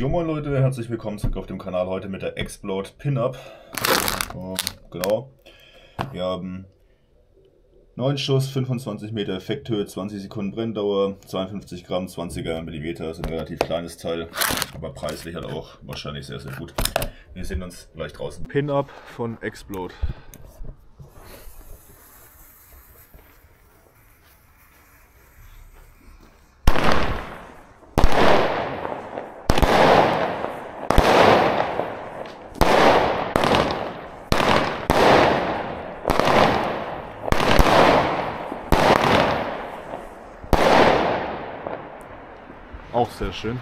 Jo moin Leute, herzlich willkommen zurück auf dem Kanal, heute mit der Explode Pin-Up. Genau, wir haben 9 Schuss, 25 Meter Effekthöhe, 20 Sekunden Brenndauer, 52 Gramm, 20er Millimeter, das ist ein relativ kleines Teil, aber preislich halt auch wahrscheinlich sehr, sehr gut. Wir sehen uns gleich draußen. Pin-Up von Explode. Auch sehr schön.